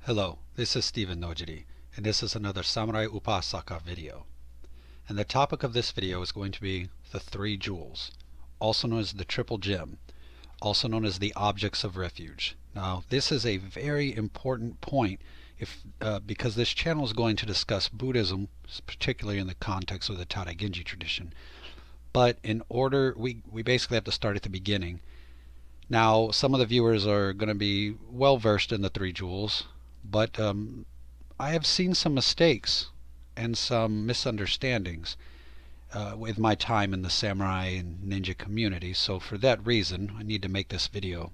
Hello, this is Stephen Nojiri, and this is another Samurai Upasaka video. And the topic of this video is going to be the three jewels, also known as the triple gem, also known as the objects of refuge. Now, this is a very important point because this channel is going to discuss Buddhism, particularly in the context of the Tada Genji tradition. But in order, we basically have to start at the beginning. Now, some of the viewers are going to be well versed in the three jewels, but I have seen some mistakes and some misunderstandings with my time in the samurai and ninja community, so for that reason I need to make this video.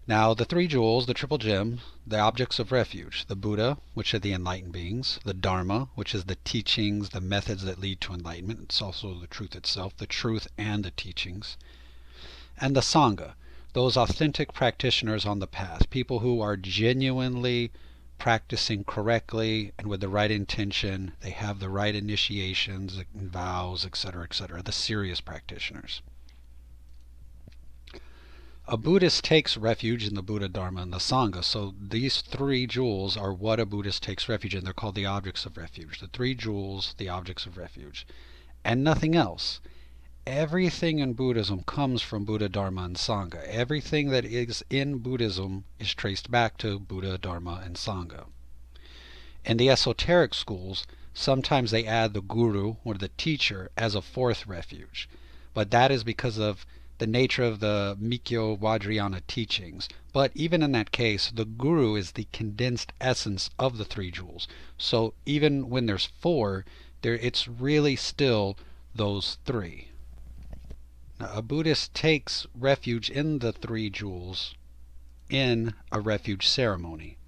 Now, the three jewels, the triple gem, the objects of refuge, the Buddha, which are the enlightened beings, the Dharma, which is the teachings, the methods that lead to enlightenment, it's also the truth itself, the truth and the teachings, and the Sangha, those authentic practitioners on the path, people who are genuinely practicing correctly and with the right intention, they have the right initiations and vows, etc., etc., the serious practitioners. A Buddhist takes refuge in the Buddha, Dharma, and the Sangha. So these three jewels are what a Buddhist takes refuge in. They're called the objects of refuge. The three jewels, the objects of refuge, and nothing else. Everything in Buddhism comes from Buddha, Dharma, and Sangha. Everything that is in Buddhism is traced back to Buddha, Dharma, and Sangha. In the esoteric schools, sometimes they add the guru or the teacher as a fourth refuge, but that is because of the nature of the Mikyo Vajrayana teachings. But even in that case, the guru is the condensed essence of the three jewels. So even when there's four, it's really still those three. Now, a Buddhist takes refuge in the three jewels in a refuge ceremony.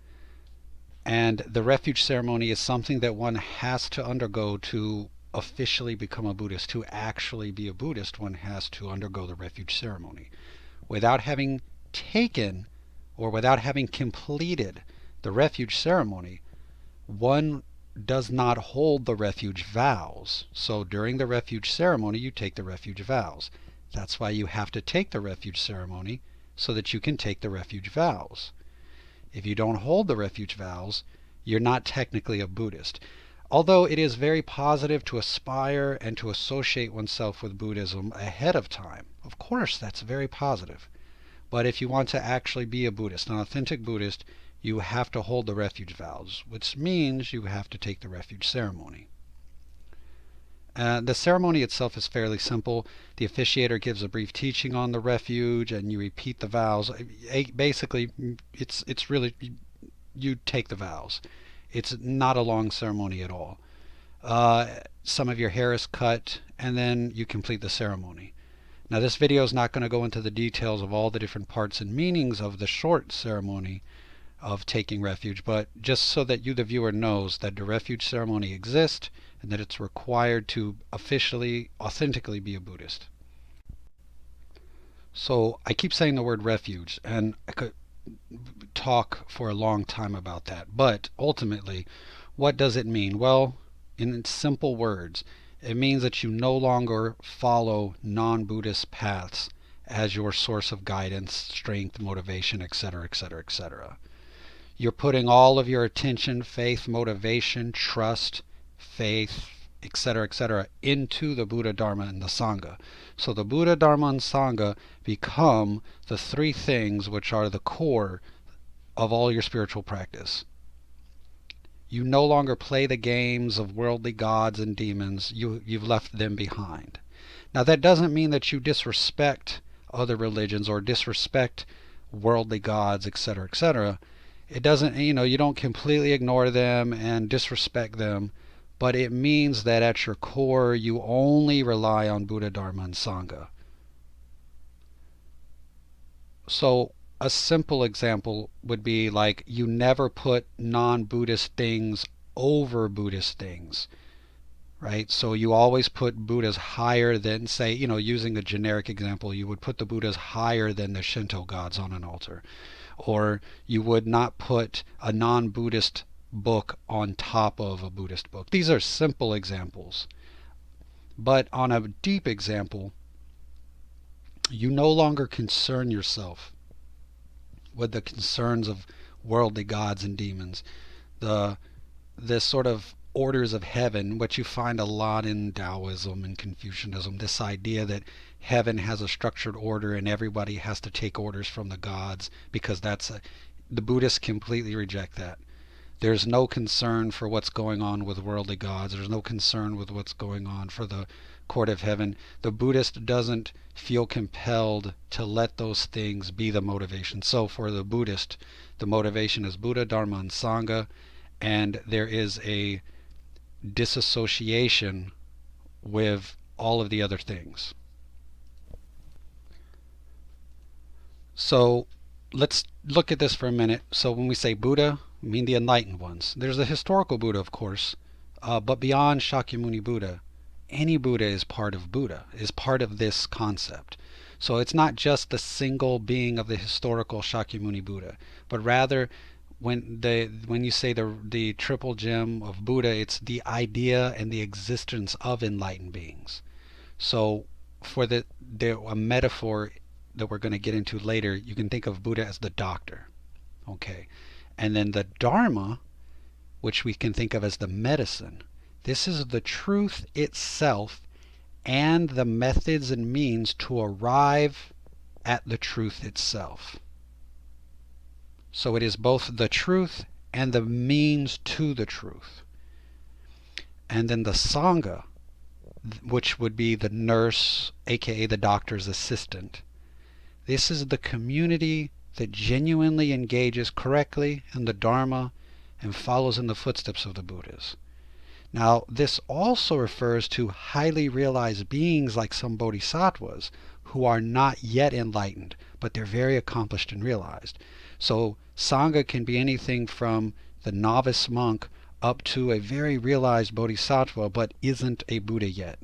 And the refuge ceremony is something that one has to undergo to officially become a Buddhist. To actually be a Buddhist, one has to undergo the refuge ceremony. Without having taken or without having completed the refuge ceremony, one does not hold the refuge vows. So during the refuge ceremony, you take the refuge vows. That's why you have to take the refuge ceremony so that you can take the refuge vows. If you don't hold the refuge vows, you're not technically a Buddhist. Although it is very positive to aspire and to associate oneself with Buddhism ahead of time. Of course, that's very positive. But if you want to actually be a Buddhist, an authentic Buddhist, you have to hold the refuge vows, which means you have to take the refuge ceremony. The ceremony itself is fairly simple. The officiator gives a brief teaching on the refuge and you repeat the vows. Basically, it's really, you take the vows. It's not a long ceremony at all. Some of your hair is cut and then you complete the ceremony. Now, this video is not going to go into the details of all the different parts and meanings of the short ceremony of taking refuge, but just so that you, the viewer, knows that the refuge ceremony exists and that it's required to officially, authentically be a Buddhist. So I keep saying the word refuge, and I could talk for a long time about that, but ultimately, what does it mean? Well, in simple words, it means that you no longer follow non-Buddhist paths as your source of guidance, strength, motivation, etc., etc., etc. You're putting all of your attention, faith, motivation, trust, faith, etc., etc., into the Buddha, Dharma, and the Sangha. So the Buddha, Dharma, and Sangha become the three things which are the core of all your spiritual practice. You no longer play the games of worldly gods and demons. You've left them behind. Now, that doesn't mean that you disrespect other religions or disrespect worldly gods, etc., etc. It doesn't, you don't completely ignore them and disrespect them, but it means that at your core you only rely on Buddha, Dharma, and Sangha. So a simple example would be like you never put non-Buddhist things over Buddhist things, right? So you always put Buddhas higher than, say, using a generic example, you would put the Buddhas higher than the Shinto gods on an altar. Or you would not put a non-Buddhist book on top of a Buddhist book. These are simple examples. But on a deep example, you no longer concern yourself with the concerns of worldly gods and demons. The this sort of orders of heaven, what you find a lot in Taoism and Confucianism, this idea that heaven has a structured order and everybody has to take orders from the gods, because the Buddhists completely reject that. There's no concern for what's going on with worldly gods. There's no concern with what's going on for the court of heaven. The Buddhist doesn't feel compelled to let those things be the motivation. So for the Buddhist, the motivation is Buddha, Dharma, and Sangha, and there is a disassociation with all of the other things. So let's look at this for a minute. So when we say Buddha, we mean the enlightened ones. There's the historical Buddha, of course, but beyond Shakyamuni Buddha, any Buddha is part of Buddha, is part of this concept. So it's not just the single being of the historical Shakyamuni Buddha, but rather when you say the triple gem of Buddha, it's the idea and the existence of enlightened beings. So for a metaphor that we're going to get into later, you can think of Buddha as the doctor. Okay. And then the Dharma, which we can think of as the medicine, this is the truth itself and the methods and means to arrive at the truth itself. So it is both the truth and the means to the truth. And then the Sangha, which would be the nurse, aka the doctor's assistant. This is the community that genuinely engages correctly in the Dharma and follows in the footsteps of the Buddhas. Now, this also refers to highly realized beings like some bodhisattvas who are not yet enlightened, but they're very accomplished and realized. So Sangha can be anything from the novice monk up to a very realized bodhisattva, but isn't a Buddha yet.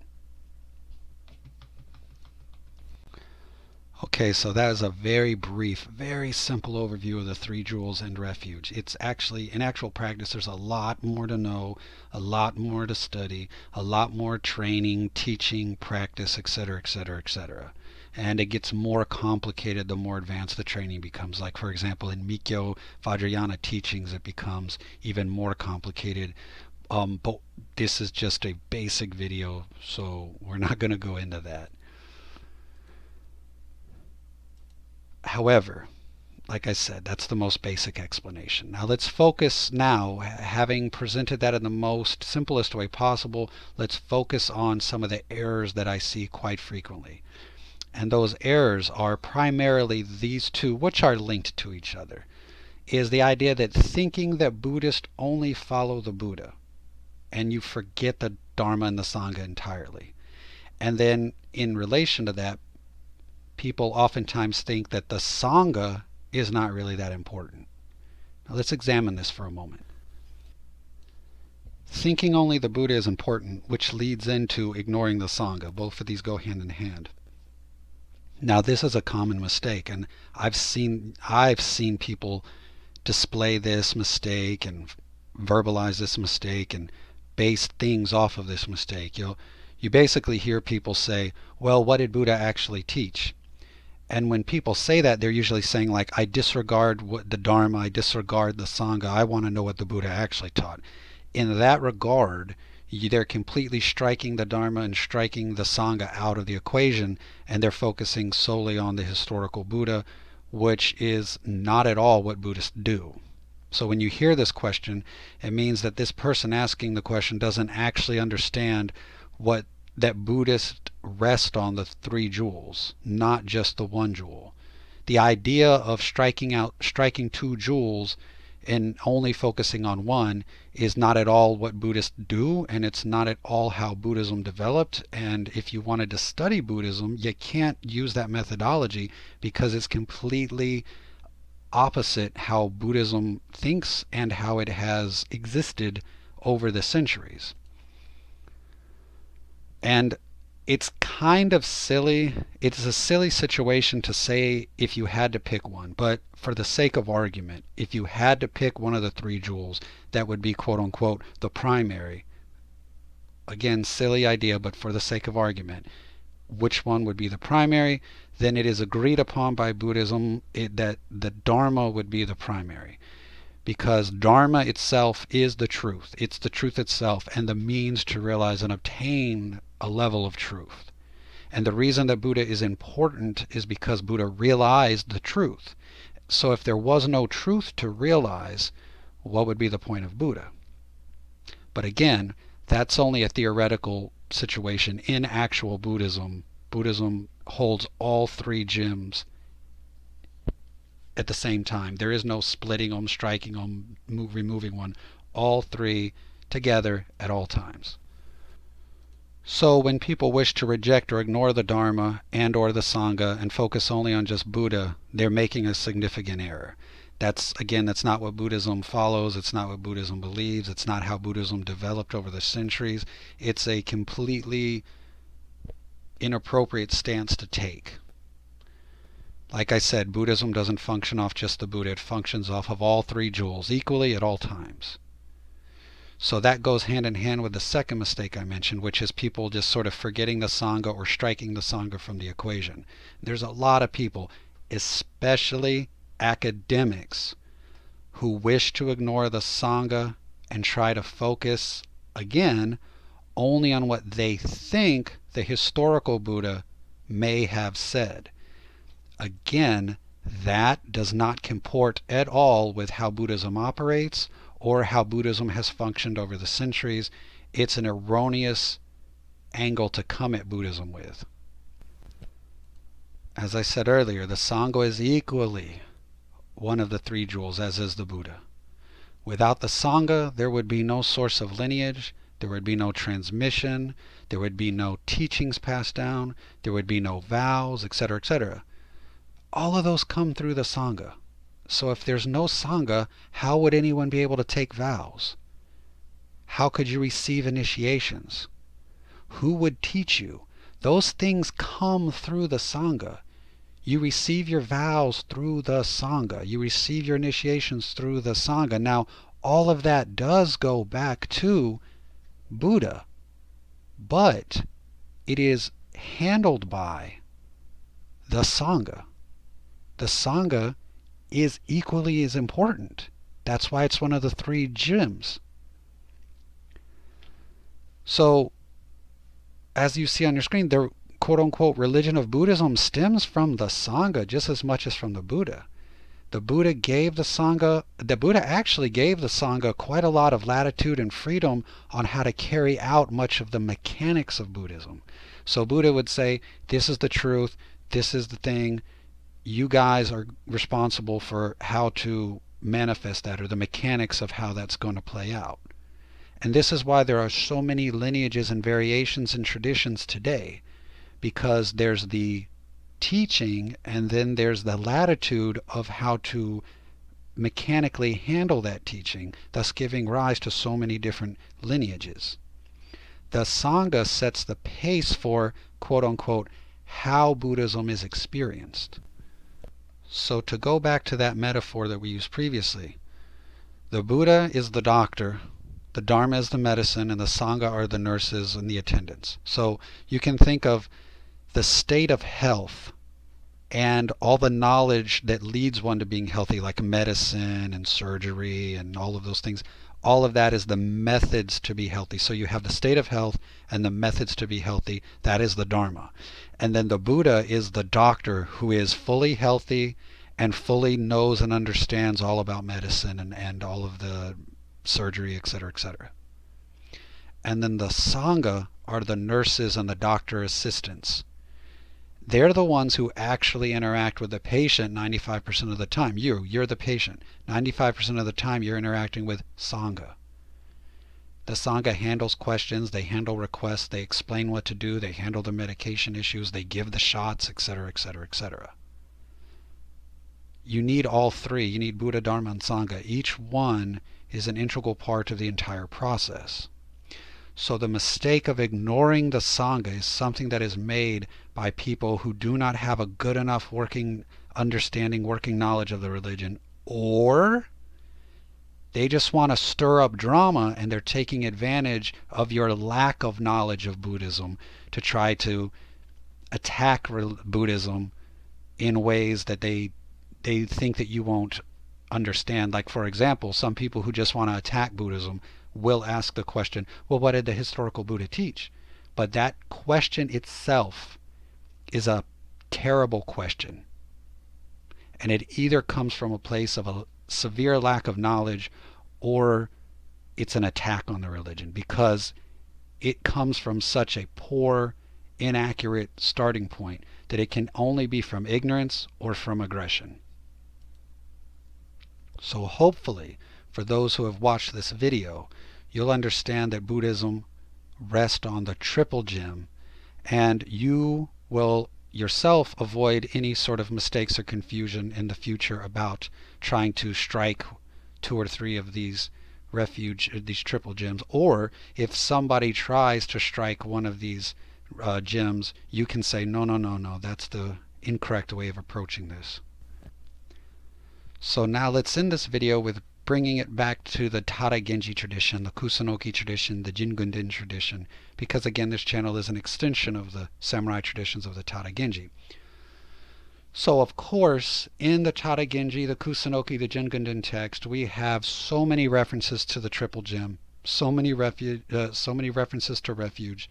Okay, so that is a very brief, very simple overview of the three jewels and refuge. It's actually, in actual practice, there's a lot more to know, a lot more to study, a lot more training, teaching, practice, etc., etc., etc. And it gets more complicated the more advanced the training becomes. Like, for example, in Mikyo Vajrayana teachings, it becomes even more complicated. But this is just a basic video, so we're not going to go into that. However, like I said, that's the most basic explanation. Now let's focus now, having presented that in the most simplest way possible, let's focus on some of the errors that I see quite frequently. And those errors are primarily these two, which are linked to each other, is the idea that thinking that Buddhists only follow the Buddha, and you forget the Dharma and the Sangha entirely. And then in relation to that, people oftentimes think that the Sangha is not really that important. Now let's examine this for a moment. Thinking only the Buddha is important, which leads into ignoring the Sangha. Both of these go hand in hand. Now this is a common mistake, and I've seen people display this mistake and verbalize this mistake and base things off of this mistake. You basically hear people say, well, what did Buddha actually teach? And when people say that, they're usually saying, like, I disregard what the Dharma, I disregard the Sangha, I want to know what the Buddha actually taught. In that regard, they're completely striking the Dharma and striking the Sangha out of the equation, and they're focusing solely on the historical Buddha, which is not at all what Buddhists do. So when you hear this question, it means that this person asking the question doesn't actually understand that Buddhists rest on the three jewels, not just the one jewel. The idea of striking two jewels and only focusing on one is not at all what Buddhists do, and it's not at all how Buddhism developed. And if you wanted to study Buddhism, you can't use that methodology because it's completely opposite how Buddhism thinks and how it has existed over the centuries. And it's kind of silly. It's a silly situation to say if you had to pick one, but for the sake of argument, if you had to pick one of the three jewels, that would be quote unquote the primary. Again, silly idea, but for the sake of argument, which one would be the primary? Then it is agreed upon by Buddhism that the Dharma would be the primary. because Dharma itself is the truth. It's the truth itself and the means to realize and obtain a level of truth. And the reason that Buddha is important is because Buddha realized the truth. So if there was no truth to realize, what would be the point of Buddha? But again, that's only a theoretical situation. In actual Buddhism, Buddhism holds all three gems at the same time. There is no splitting them, striking them, removing one. All three together at all times. So when people wish to reject or ignore the Dharma and or the Sangha and focus only on just Buddha, they're making a significant error. That's not what Buddhism follows. It's not what Buddhism believes. It's not how Buddhism developed over the centuries. It's a completely inappropriate stance to take. Like I said, Buddhism doesn't function off just the Buddha. It functions off of all three jewels equally at all times. So that goes hand in hand with the second mistake I mentioned, which is people just sort of forgetting the Sangha or striking the Sangha from the equation. There's a lot of people, especially academics, who wish to ignore the Sangha and try to focus, again, only on what they think the historical Buddha may have said. Again, that does not comport at all with how Buddhism operates or how Buddhism has functioned over the centuries. It's an erroneous angle to come at Buddhism with. As I said earlier, the Sangha is equally one of the three jewels, as is the Buddha. Without the Sangha, there would be no source of lineage, there would be no transmission, there would be no teachings passed down, there would be no vows, etc., etc. All of those come through the Sangha. So if there's no Sangha, how would anyone be able to take vows? How could you receive initiations? Who would teach you? Those things come through the Sangha. You receive your vows through the Sangha. You receive your initiations through the Sangha. Now, all of that does go back to Buddha, but it is handled by the Sangha. The Sangha is equally as important. That's why it's one of the three gems. So, as you see on your screen, the quote-unquote religion of Buddhism stems from the Sangha just as much as from the Buddha. The Buddha actually gave the Sangha quite a lot of latitude and freedom on how to carry out much of the mechanics of Buddhism. So Buddha would say, this is the truth, this is the thing, you guys are responsible for how to manifest that, or the mechanics of how that's going to play out. And this is why there are so many lineages and variations and traditions today, because there's the teaching and then there's the latitude of how to mechanically handle that teaching, thus giving rise to so many different lineages. The Sangha sets the pace for, quote unquote, how Buddhism is experienced. So to go back to that metaphor that we used previously, the Buddha is the doctor, the Dharma is the medicine, and the Sangha are the nurses and the attendants. So you can think of the state of health and all the knowledge that leads one to being healthy, like medicine and surgery and all of those things. All of that is the methods to be healthy. So you have the state of health and the methods to be healthy. That is the Dharma. And then the Buddha is the doctor who is fully healthy and fully knows and understands all about medicine and all of the surgery, etc., etc. And then the Sangha are the nurses and the doctor assistants. They're the ones who actually interact with the patient 95% of the time. You're the patient. 95% of the time you're interacting with Sangha. The Sangha handles questions, they handle requests, they explain what to do, they handle the medication issues, they give the shots, etc., etc., etc. You need all three. You need Buddha, Dharma, and Sangha. Each one is an integral part of the entire process. So the mistake of ignoring the Sangha is something that is made by people who do not have a good enough working knowledge of the religion, or they just want to stir up drama and they're taking advantage of your lack of knowledge of Buddhism to try to attack Buddhism in ways that they think that you won't understand. Like, for example, some people who just want to attack Buddhism will ask the question, well, what did the historical Buddha teach? But that question itself is a terrible question. And it either comes from a place of a severe lack of knowledge, or it's an attack on the religion, because it comes from such a poor, inaccurate starting point that it can only be from ignorance or from aggression. So hopefully, for those who have watched this video, you'll understand that Buddhism rests on the triple gem, and you will yourself avoid any sort of mistakes or confusion in the future about trying to strike two or three of these these triple gems. Or if somebody tries to strike one of these gems, you can say, no, no, no, no, that's the incorrect way of approaching this. So now let's end this video with bringing it back to the Tada Genji tradition, the Kusunoki tradition, the Jingunden tradition, because again, this channel is an extension of the samurai traditions of the Tada Genji. So of course, in the Tada Genji, the Kusunoki, the Jingunden text, we have so many references to the triple gem, so many references to refuge,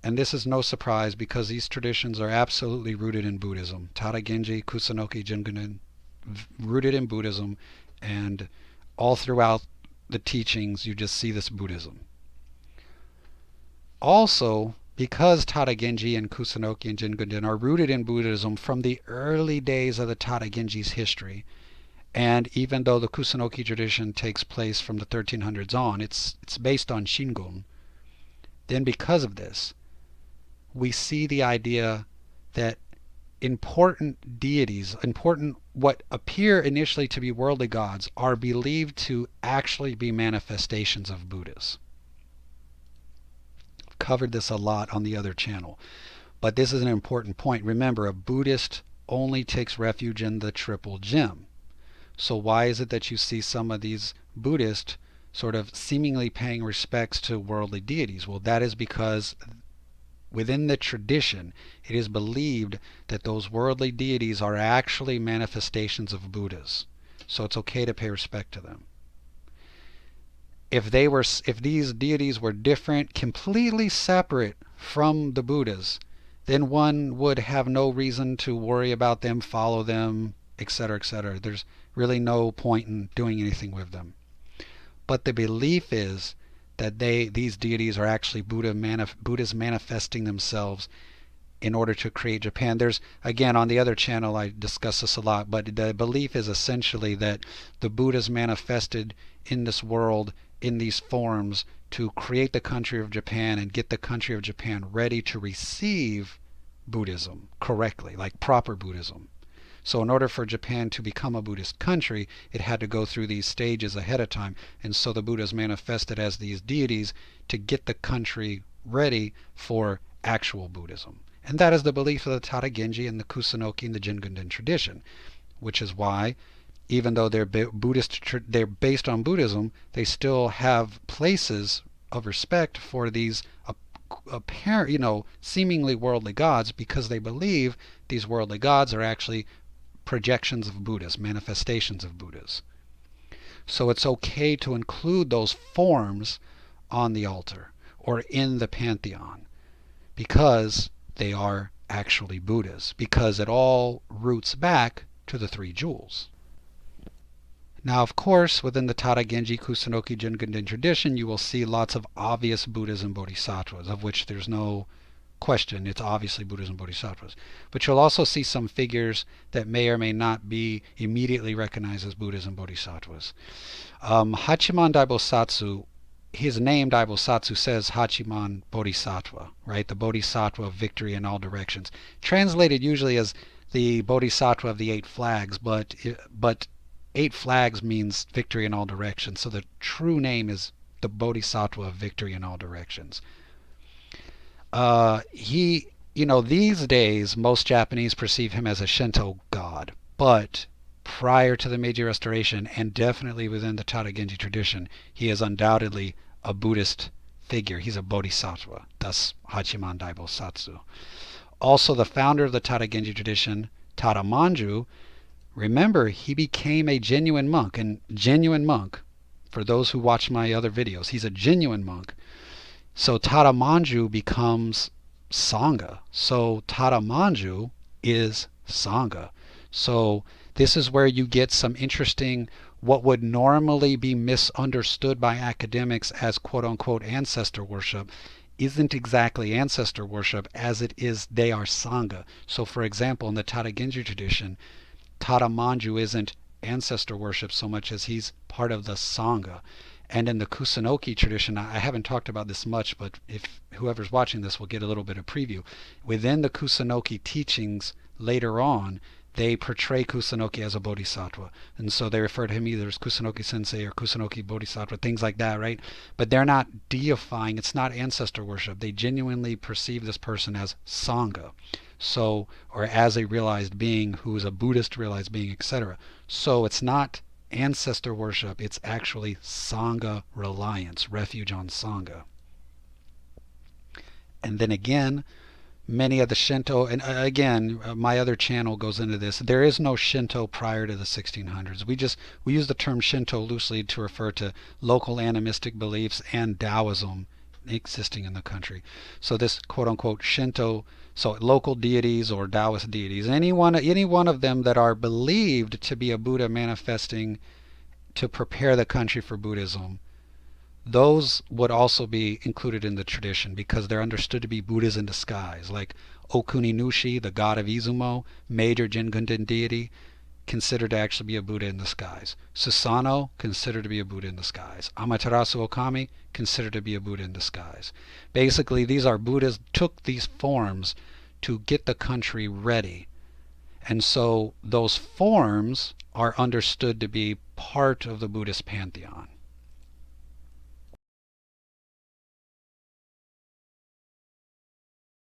and this is no surprise because these traditions are absolutely rooted in Buddhism. Tada Genji, Kusunoki, Jingunden, rooted in Buddhism, and all throughout the teachings you just see this Buddhism. Also, because Tada Genji and Kusunoki and Jingunden are rooted in Buddhism from the early days of the Tada Genji's history, and even though the Kusunoki tradition takes place from the 1300s on, it's based on Shingon, then because of this, we see the idea that important deities, important what appear initially to be worldly gods, are believed to actually be manifestations of Buddhas. I've covered this a lot on the other channel, but this is an important point. Remember, a Buddhist only takes refuge in the triple gem. So why is it that you see some of these Buddhists sort of seemingly paying respects to worldly deities? Well, that is because within the tradition, it is believed that those worldly deities are actually manifestations of Buddhas. So it's okay to pay respect to them. If these deities were different, completely separate from the Buddhas, then one would have no reason to worry about them, follow them, etc., etc. There's really no point in doing anything with them. But the belief is that these deities are actually Buddhas manifesting themselves in order to create Japan. There's, again, on the other channel I discuss this a lot, but the belief is essentially that the Buddhas manifested in this world in these forms to create the country of Japan and get the country of Japan ready to receive Buddhism correctly, like proper Buddhism. So in order for Japan to become a Buddhist country, it had to go through these stages ahead of time. And so the Buddhas manifested as these deities to get the country ready for actual Buddhism. And that is the belief of the Tada Genji and the Kusunoki and the Jingunden tradition, which is why, even though they're they're based on Buddhism, they still have places of respect for these apparent, seemingly worldly gods, because they believe these worldly gods are actually projections of Buddhas, manifestations of Buddhas. So it's okay to include those forms on the altar or in the pantheon because they are actually Buddhas, because it all roots back to the three jewels. Now, of course, within the Tada Genji, Kusunoki, Jingunden tradition, you will see lots of obvious Buddhas and Bodhisattvas, of which there's no question. It's obviously Buddhas and Bodhisattvas. But you'll also see some figures that may or may not be immediately recognized as Buddhas and Bodhisattvas. Hachiman Daibosatsu, his name Daibosatsu says Hachiman Bodhisattva, right? The Bodhisattva of victory in all directions. Translated usually as the Bodhisattva of the 8 flags, but 8 flags means victory in all directions. So the true name is the Bodhisattva of victory in all directions. These days, most Japanese perceive him as a Shinto god, but prior to the Meiji Restoration, and definitely within the Tada Genji tradition, he is undoubtedly a Buddhist figure. He's a Bodhisattva, thus Hachiman Daibosatsu. Also, the founder of the Tada Genji tradition, Tada Manju, Remember, he became a genuine monk, and genuine monk, for those who watch my other videos, he's a genuine monk. So Tada Manju becomes Sangha. So Tada Manju is Sangha. So this is where you get some interesting, what would normally be misunderstood by academics as quote unquote ancestor worship isn't exactly ancestor worship as it is they are Sangha. So for example, in the Tada Genji tradition, Tada Manju isn't ancestor worship so much as he's part of the Sangha. And in the Kusunoki tradition, I haven't talked about this much, but if whoever's watching this will get a little bit of preview. Within the Kusunoki teachings later on, they portray Kusunoki as a bodhisattva. And so they refer to him either as Kusunoki sensei or Kusunoki bodhisattva, things like that, right? But they're not deifying, it's not ancestor worship. They genuinely perceive this person as Sangha. So, or as a realized being who is a Buddhist realized being, etc. So it's not ancestor worship, it's actually Sangha reliance, refuge on Sangha. And then again, many of the Shinto, and again, my other channel goes into this. There is no Shinto prior to the 1600s. We use the term Shinto loosely to refer to local animistic beliefs and Taoism existing in the country. So this quote unquote Shinto, so local deities or Taoist deities, any one of them that are believed to be a Buddha manifesting to prepare the country for Buddhism, those would also be included in the tradition because they're understood to be Buddhas in disguise, like Okuni Nushi, the god of Izumo, major Jingunden deity, considered to actually be a Buddha in disguise. Susanoo, considered to be a Buddha in disguise. Amaterasu Okami, considered to be a Buddha in disguise. Basically, these are Buddhas took these forms to get the country ready. And so those forms are understood to be part of the Buddhist pantheon.